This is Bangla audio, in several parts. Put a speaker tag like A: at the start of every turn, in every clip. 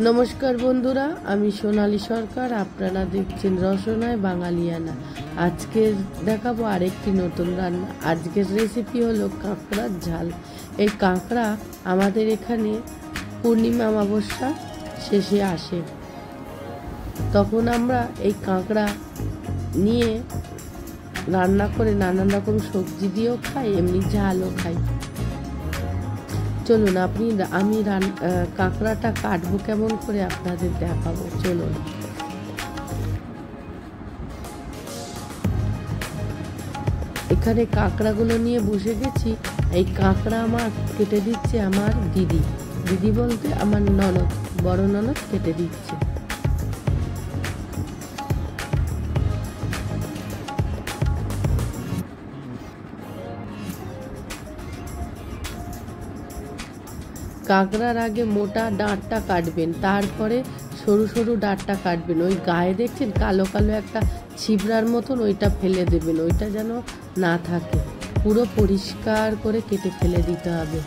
A: নমস্কার বন্ধুরা, আমি সোনালী সরকার। আপনারা দেখছেন রসনায় বাঙালিয়ানা। আজকের দেখাবো আরেকটি নতুন রান্না। আজকের রেসিপি হলো কাঁকড়ার ঝাল। এই কাঁকড়া আমাদের এখানে পূর্ণিমা অমাবস্যা শেষে আসে, তখন আমরা এই কাঁকড়া নিয়ে রান্না করে নানান রকম সবজি দিয়েও খাই, এমনি ঝালও খাই। চলুন আমি কাঁকড়াটা কাটবো কেমন করে আপনাদের দেখাবো। চলুন। এখানে কাঁকড়াগুলো নিয়ে বসে গেছি। এই কাঁকড়া আমার কেটে দিচ্ছে আমার দিদি। দিদি বলতে আমার ননদ, বড় ননদ কেটে দিচ্ছে। কাঁকড়ার আগে মোটা ডাঁটটা কাটবেন, তারপরে সরু সরু ডাঁটটা কাটবেন। ওই গায়ে দেখছেন কালো কালো একটা ছিবড়ার মতন, ওইটা ফেলে দেবেন, ওইটা যেন না থাকে। পুরো পরিষ্কার করে কেটে ফেলে দিতে হবে।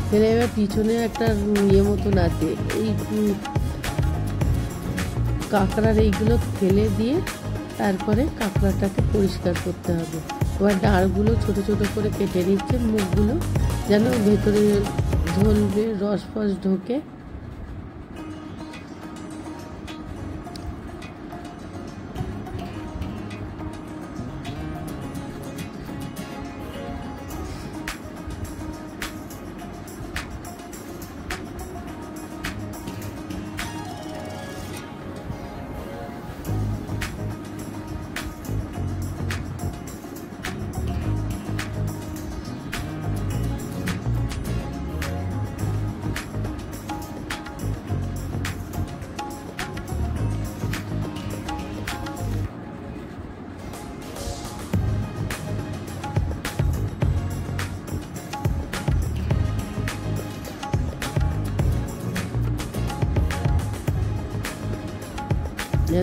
A: ফেলে এবার পিছনে একটা মতন আছে, এই কাঁকড়ার এইগুলো ফেলে দিয়ে তারপরে কাঁকড়াটাকে পরিষ্কার করতে হবে। এবার ডাঁড়গুলো ছোট ছোট করে কেটে নিচ্ছে, মুখগুলো যেন ভেতরে ঝলবে, রস ফস ঢোকে।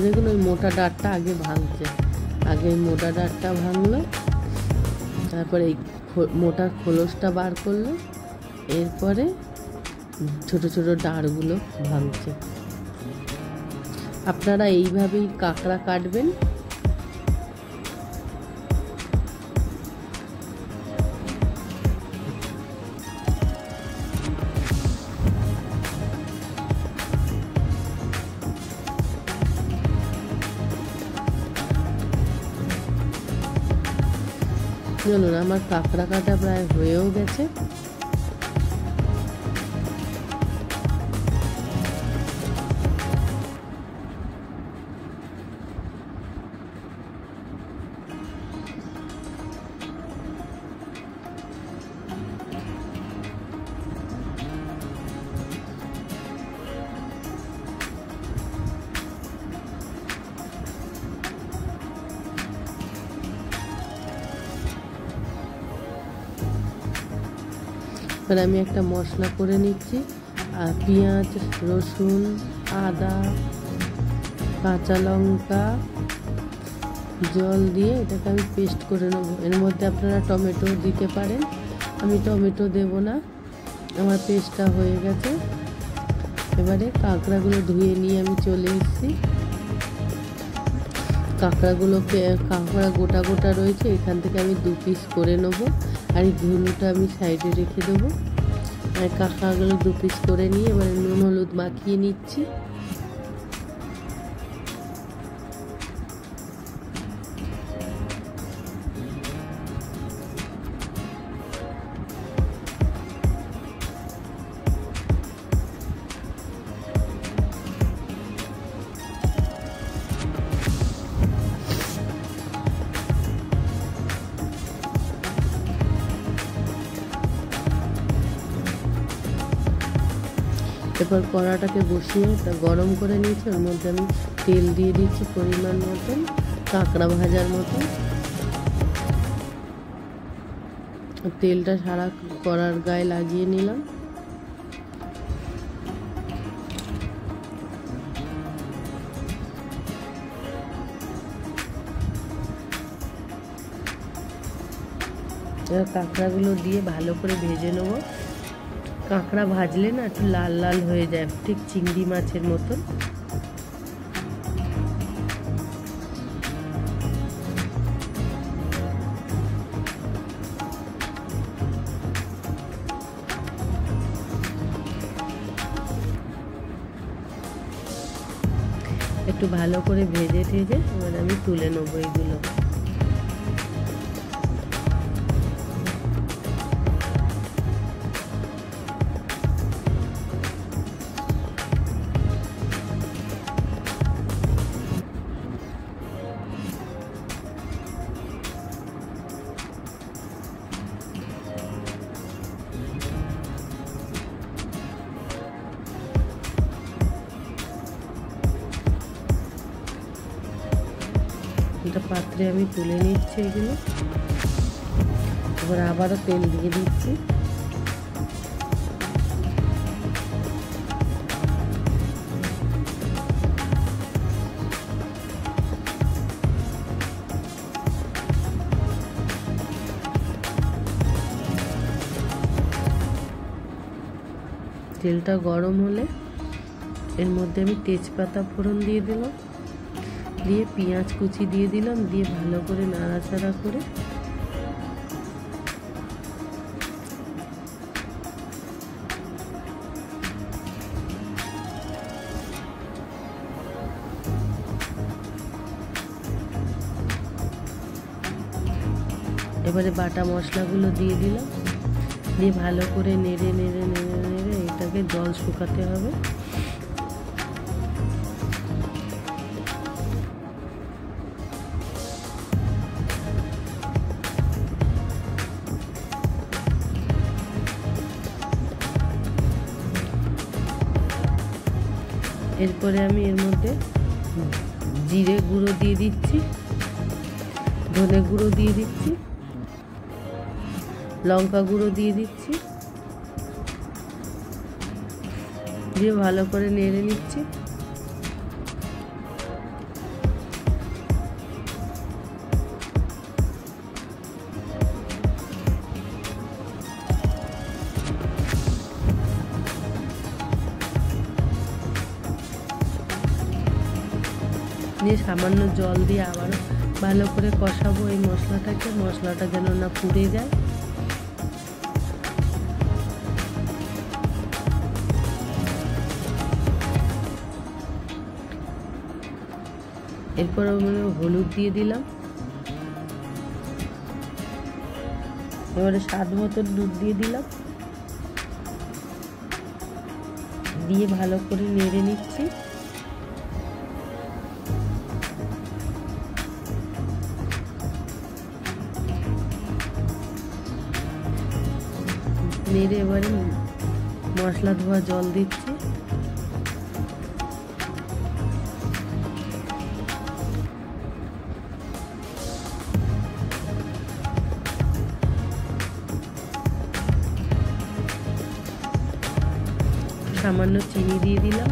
A: দেখুন ওই মোটা ডাঁটটা আগে ভাঙছে, আগে মোটা ডাঁটটা ভাঙলো, তারপরে এই মোটা খোলসটা বার করলো, এরপরে ছোট ছোট ডাঁড়গুলো ভাঙছে। আপনারা এইভাবেই কাঁকড়া কাটবেন। চলুন, আমার কাঁকড়া কাটা প্রায় হয়েও গেছে। এবার আমি একটা মশলা করে নিচ্ছি, আর পেঁয়াজ, রসুন, আদা, কাঁচা লঙ্কা, জল দিয়ে এটাকে আমি পেস্ট করে নেব। এর মধ্যে আপনারা টমেটো দিতে পারেন, আমি টমেটো দেব না। আমার পেস্টটা হয়ে গেছে। এবারে কাঁকড়াগুলো ধুয়ে নিয়ে আমি চলে এসেছি। কাঁকড়া গোটা গোটা রয়েছে, এখান থেকে আমি 2 পিস করে নেব। আর এই ধুনুটা আমি সাইডে রেখে দেবো। আর কাঁকড়াগুলো 2 পিস করে নিয়ে এবারে নুন হলুদ মাখিয়ে নিচ্ছি। এরপর কড়াটাকে বসিয়ে গরম করে নিয়েছি, ওর মধ্যে আমি তেল দিয়ে দিচ্ছি পরিমাণ মতন, কাঁকড়া ভাজার মতো। তেলটা সারা কড়ার গায়ে লাগিয়ে নিলাম। কাঁকড়াগুলো দিয়ে ভালো করে ভেজে নেব। কাঁকড়া ভাজলে না একটু লাল লাল হয়ে যায়, ঠিক চিংড়ি মাছের মতন। একটু ভালো করে ভেজে ঠেজে এবার আমি তুলে নেবো এগুলো। একটা পাত্রে আমি তুলে নিচ্ছি এগুলো। এবার আবারও তেল দিয়ে দিচ্ছি। তেলটা গরম হলে এর মধ্যে আমি তেজপাতা ফোড়ন দিয়ে দিলাম, দিয়ে পেঁয়াজ কুচি দিয়ে দিলাম, দিয়ে ভালো করে নাড়াচাড়া করে এবারে বাটা মশলাগুলো দিয়ে দিলাম, দিয়ে ভালো করে নেড়ে নেড়ে নেড়ে নেড়ে এটাকে জল শুকাতে হবে। এরপরে আমি এর মধ্যে জিরে গুঁড়ো দিয়ে দিচ্ছি, ধনে গুঁড়ো দিয়ে দিচ্ছি, লঙ্কা গুঁড়ো দিয়ে দিচ্ছি, দিয়ে ভালো করে নেড়ে নিচ্ছি। দিয়ে সামান্য জল দিয়ে আবারও ভালো করে কষাবো এই মশলাটাকে, মশলাটা যেন না পুড়ে যায়। এরপর আমি হলুদ দিয়ে দিলাম, এবারে স্বাদ মতো দুধ দিয়ে দিলাম, দিয়ে ভালো করে নেড়ে নিচ্ছি। নেড়ে এবারে মশলা ধোয়া জল দিচ্ছি। সামান্য চিনি দিয়ে দিলাম,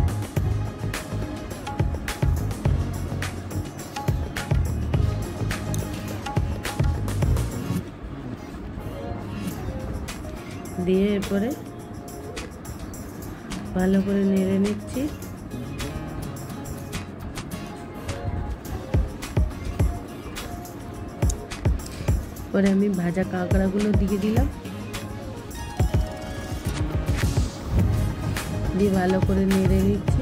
A: দিয়ে এরপরে ভালো করে নেড়ে নিচ্ছি। পরে আমি ভাজা কাঁকড়াগুলো দিয়ে দিলাম, দিয়ে ভালো করে নেড়ে নিচ্ছি।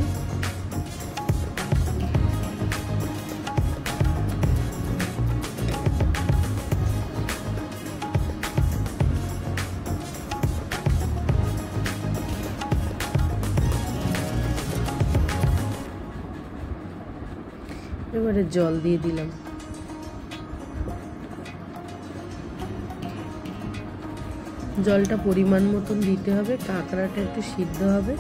A: এবারে জল দিয়ে দিলাম, জলটা পরিমাণ মতন দিতে হবে, কাঁকড়াটা একটু সিদ্ধ হবে।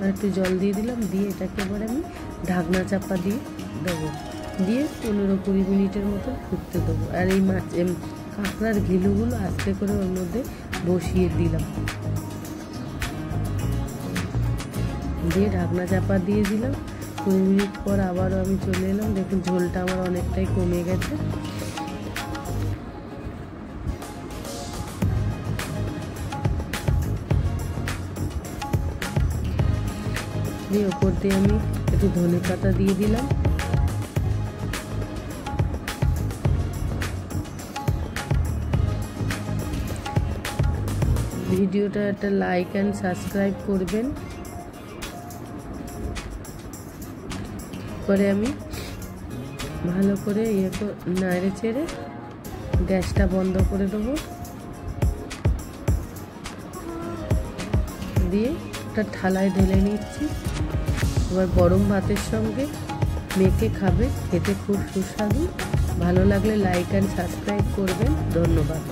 A: আর একটু জল দিয়ে দিলাম, দিয়ে এটাকে এবারে আমি ঢাকনা চাপা দিয়ে দেবো, দিয়ে 15-20 মিনিটের মতো ফুটতে দেবো। আর এই কাঁকড়ার ঘিলুগুলো আস্তে করে ওর মধ্যে বসিয়ে দিলাম, দিয়ে ঢাকনা চাপা দিয়ে দিলাম। 20 মিনিট পর আবারও আমি চলে এলাম, দেখুন ঝোলটা আমার অনেকটাই কমে গেছে। দিয়ে ওপর দিয়ে আমি একটু ধনেপাতা দিয়ে দিলাম। ভিডিওটা একটা লাইক অ্যান্ড সাবস্ক্রাইব করবেন। পরে আমি ভালো করে নাড়ে চেড়ে গ্যাসটা বন্ধ করে দেবো, দিয়ে একটা থালায় ঢেলে নিচ্ছি। এবার গরম ভাতের সঙ্গে মেখে খাবে, খেতে খুব সুস্বাদু। ভালো লাগলে লাইক অ্যান্ড সাবস্ক্রাইব করবেন। ধন্যবাদ।